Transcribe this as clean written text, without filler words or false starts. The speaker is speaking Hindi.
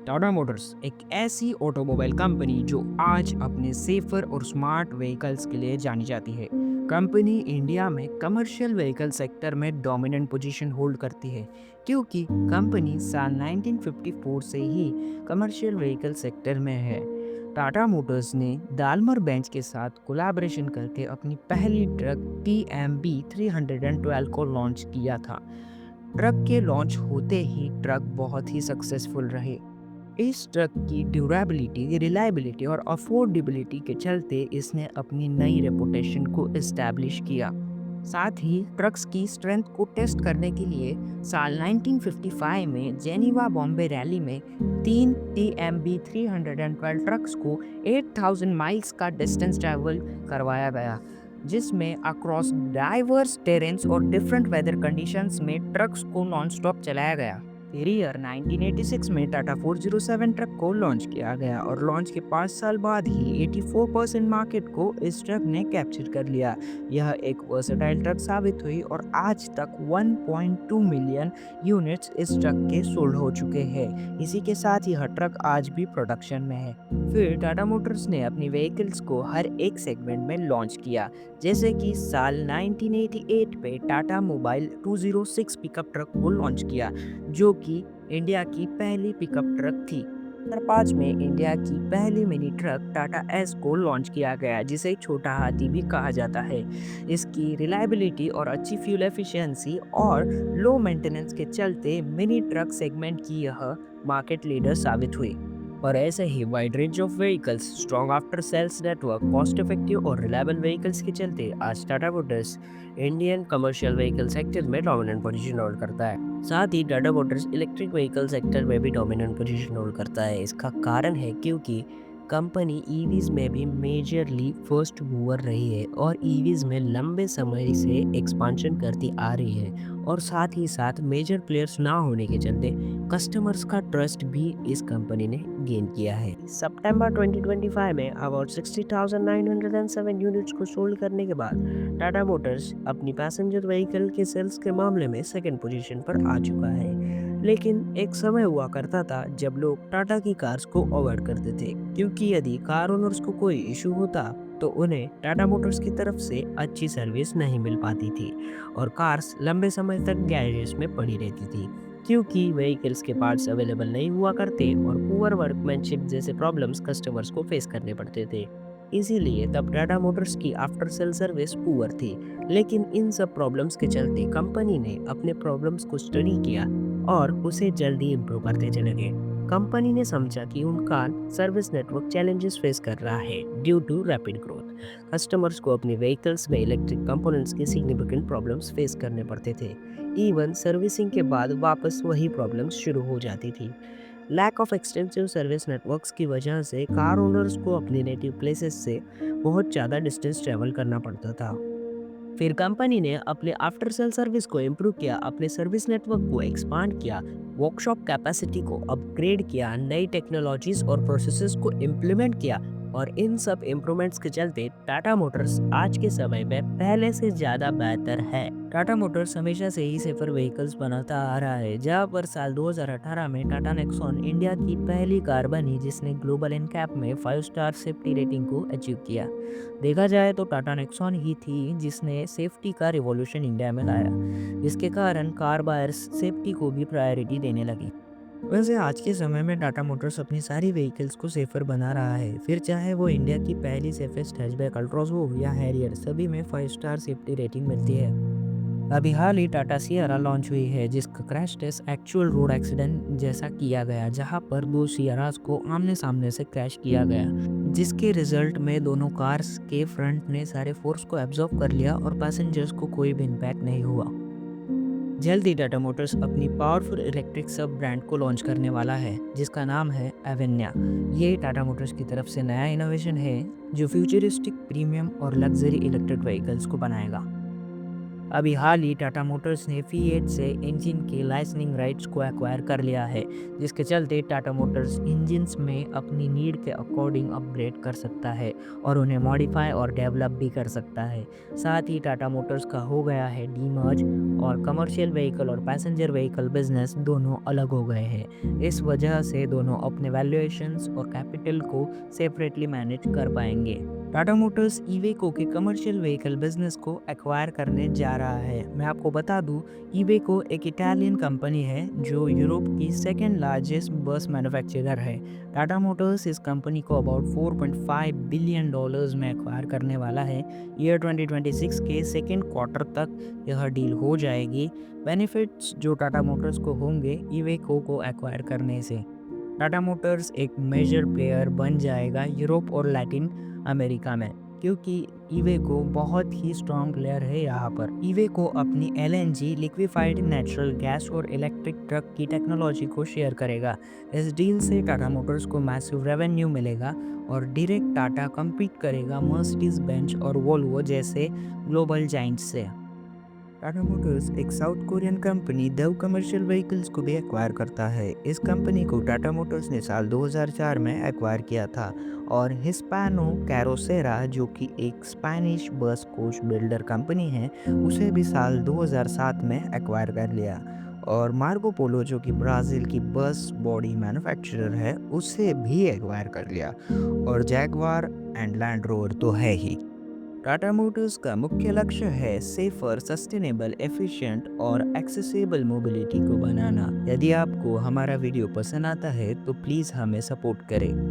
टाटा मोटर्स एक ऐसी ऑटोमोबाइल कंपनी जो आज अपने सेफर और स्मार्ट व्हीकल्स के लिए जानी जाती है। कंपनी इंडिया में कमर्शियल व्हीकल सेक्टर में डोमिनेंट पोजीशन होल्ड करती है, क्योंकि कंपनी साल 1954 से ही कमर्शियल व्हीकल सेक्टर में है। टाटा मोटर्स ने दालमर बेंच के साथ कोलैबोरेशन करके अपनी पहली ट्रक TMB 312 को लॉन्च किया था। ट्रक के लॉन्च होते ही ट्रक बहुत ही सक्सेसफुल रहे। इस ट्रक की ड्यूरेबिलिटी, रिलायबिलिटी और अफोर्डेबिलिटी के चलते इसने अपनी नई रेपुटेशन को एस्टैब्लिश किया। साथ ही ट्रक्स की स्ट्रेंथ को टेस्ट करने के लिए साल 1955 में जेनीवा बॉम्बे रैली में 3 TMB 312 ट्रक्स को 8000 माइल्स का डिस्टेंस ट्रैवल करवाया गया, जिसमें अक्रॉस डाइवर्स टेरेन्स और डिफरेंट वेदर कंडीशंस में ट्रक्स को नॉन स्टॉप चलाया गया। फिर ईयर 1986 में टाटा 407 ट्रक को लॉन्च किया गया और लॉन्च के 5 साल बाद ही 84% मार्केट को इस ट्रक ने कैप्चर कर लिया। यह एक वर्सेटाइल ट्रक साबित हुई और आज तक 1.2 मिलियन यूनिट्स इस ट्रक के सोल्ड हो चुके हैं। इसी के साथ यह ट्रक आज भी प्रोडक्शन में है। फिर टाटा मोटर्स ने अपनी व्हीकल्स को हर एक सेगमेंट में लॉन्च किया, जैसे कि साल 1988 पे टाटा मोबाइल 206 पिकअप ट्रक को लॉन्च किया, जो कि इंडिया की पहली पिकअप ट्रक थी। 2005 में इंडिया की पहली मिनी ट्रक टाटा एस को लॉन्च किया गया, जिसे छोटा हाथी भी कहा जाता है। इसकी रिलायबिलिटी और अच्छी फ्यूल एफिशिएंसी और लो मेंटेनेंस के चलते मिनी ट्रक सेगमेंट की यह मार्केट लीडर साबित हुई। और ऐसे ही wide range of vehicles, strong after sales network, cost effective और रिलायबल व्हीकल्स के चलते आज Tata Motors Indian commercial vehicle sector में डोमिनेंट पोजीशन होल्ड करता है। साथ ही Tata Motors electric vehicle sector में भी डोमिनेंट पोजीशन होल्ड करता है। इसका कारण है क्योंकि कंपनी ईवीज में भी मेजरली फर्स्ट मूवर रही है और ईवीज में लंबे समय से एक्सपांशन करती आ रही है, और साथ ही साथ मेजर प्लेयर्स ना होने के चलते कस्टमर्स का ट्रस्ट भी इस कंपनी ने गेन किया है। सितंबर 2025 में अबाउट 60,907 यूनिट्स को सोल्ड करने के बाद टाटा मोटर्स अपनी पैसेंजर व्हीकल के सेल्स के मामले में सेकंड पोजीशन पर आ चुका है। लेकिन एक समय हुआ करता था जब लोग टाटा की कार्स को अवॉइड करते थे, क्योंकि यदि कार ओनर्स को कोई इशू होता तो उन्हें टाटा मोटर्स की तरफ से अच्छी सर्विस नहीं मिल पाती थी और कार्स लंबे समय तक गैरेज में पड़ी रहती थी, क्योंकि व्हीकल्स के पार्ट्स अवेलेबल नहीं हुआ करते और पुअर वर्कमैनशिप जैसे प्रॉब्लम्स कस्टमर्स को फेस करने पड़ते थे। इसीलिए तब टाटा मोटर्स की आफ्टर सेल सर्विस पुअर थी। लेकिन इन सब प्रॉब्लम्स के चलते कंपनी ने अपने प्रॉब्लम्स को स्टडी किया और उसे जल्दी इम्प्रूव करते चले गए। कंपनी ने समझा कि उनका सर्विस नेटवर्क चैलेंजेस फेस कर रहा है due to rapid growth. Customers को अपने व्हीकल्स में इलेक्ट्रिक कंपोनेंट्स के सिग्निफिकेंट प्रॉब्लम्स फेस करने पड़ते थे। इवन सर्विसिंग के बाद वापस वही प्रॉब्लम्स शुरू हो जाती थी। Lack of extensive service networks की वजह से कार ओनर्स को अपने नेटिव प्लेसेस से बहुत ज़्यादा डिस्टेंस ट्रैवल करना पड़ता था। फिर कंपनी ने अपने आफ्टर सेल सर्विस को इम्प्रूव किया, अपने सर्विस नेटवर्क को एक्सपांड किया, वर्कशॉप कैपेसिटी को अपग्रेड किया, नई टेक्नोलॉजीज और प्रोसेसेस को इम्प्लीमेंट किया, और इन सब इम्प्रूवमेंट्स के चलते टाटा मोटर्स आज के समय में पहले से ज़्यादा बेहतर है। टाटा मोटर्स हमेशा से ही सेफर व्हीकल्स बनाता आ रहा है, जहाँ पर साल 2018 में टाटा नेक्सॉन इंडिया की पहली कार बनी जिसने ग्लोबल एनकैप में 5 स्टार सेफ्टी रेटिंग को अचीव किया। देखा जाए तो टाटा नेक्सॉन ही थी जिसने सेफ्टी का रिवॉल्यूशन इंडिया में लाया, जिसके कारण कार बायर्स सेफ्टी को भी प्रायोरिटी देने लगी। वैसे आज के समय में टाटा मोटर्स अपनी सारी व्हीकल्स को सेफर बना रहा है, फिर चाहे वो इंडिया की पहली सेफेस्ट हैचबैक अल्ट्रॉज हो या हैरियर, सभी में 5 स्टार सेफ्टी रेटिंग मिलती है। अभी हाल ही टाटा सियरा लॉन्च हुई है, जिसका crash test actual road accident जैसा किया गया, जहां पर दो सियरास को आमने सामने से क्रैश किया गया, जिसके रिजल्ट में दोनों कार्स के फ्रंट ने सारे फोर्स को एब्जॉर्ब कर लिया और पैसेंजर्स को कोई भी इम्पैक्ट नहीं हुआ। जल्द ही टाटा मोटर्स अपनी पावरफुल इलेक्ट्रिक सब ब्रांड को लॉन्च करने वाला है, जिसका नाम है एवेन्या। ये टाटा मोटर्स की तरफ से नया इनोवेशन है जो फ्यूचरिस्टिक, प्रीमियम और लग्जरी इलेक्ट्रिक व्हीकल्स को बनाएगा। अभी हाल ही टाटा मोटर्स ने Fiat से इंजन के लाइसेंसिंग राइट्स को एक्वायर कर लिया है, जिसके चलते टाटा मोटर्स इंजन्स में अपनी नीड के अकॉर्डिंग अपग्रेड कर सकता है और उन्हें मॉडिफाई और डेवलप भी कर सकता है। साथ ही टाटा मोटर्स का हो गया है डीमर्ज और कमर्शियल व्हीकल और पैसेंजर व्हीकल बिजनेस दोनों अलग हो गए हैं। इस वजह से दोनों अपने वैल्यूएशंस और कैपिटल को सेपरेटली मैनेज कर पाएंगे। टाटा मोटर्स इवेको के कमर्शियल व्हीकल बिजनेस को एक्वायर करने जा रहा है। मैं आपको बता दूं, इवेको एक इटालियन कंपनी है जो यूरोप की सेकेंड लार्जेस्ट बस मैन्युफैक्चरर है। टाटा मोटर्स इस कंपनी को अबाउट 4.5 बिलियन डॉलर्स में एक्वायर करने वाला है। ईयर 2026 के सेकेंड क्वार्टर तक यह डील हो जाएगी। बेनिफिट्स जो टाटा मोटर्स को होंगे इवेको को एक्वायर करने से, टाटा मोटर्स एक मेजर प्लेयर बन जाएगा यूरोप और लैटिन अमेरिका में, क्योंकि इवेको बहुत ही स्ट्रॉन्ग प्लेयर है यहाँ पर। इवेको अपनी एलएनजी लिक्विफाइड नेचुरल गैस और इलेक्ट्रिक ट्रक की टेक्नोलॉजी को शेयर करेगा। इस डील से टाटा मोटर्स को मैसिव रेवेन्यू मिलेगा और डायरेक्ट टाटा compete करेगा मर्सिडीज बेंज और वोल्वो जैसे ग्लोबल जाइंट्स से। टाटा मोटर्स एक साउथ कोरियन कंपनी दव कमर्शियल व्हीकल्स को भी एक्वायर करता है। इस कंपनी को टाटा मोटर्स ने साल 2004 में एक्वायर किया था और हिस्पैनो कैरोसेरा जो कि एक स्पेनिश बस कोच बिल्डर कंपनी है, उसे भी साल 2007 में एक्वायर कर लिया। और मार्को पोलो जो कि ब्राज़ील की बस बॉडी मैन्युफैक्चरर है, उसे भी एक्वायर कर लिया। और जैगवार एंड लैंड रोवर तो है ही। टाटा मोटर्स का मुख्य लक्ष्य है सेफर, सस्टेनेबल, एफिशिएंट और एक्सेसिबल मोबिलिटी को बनाना। यदि आपको हमारा वीडियो पसंद आता है तो प्लीज़ हमें सपोर्ट करें।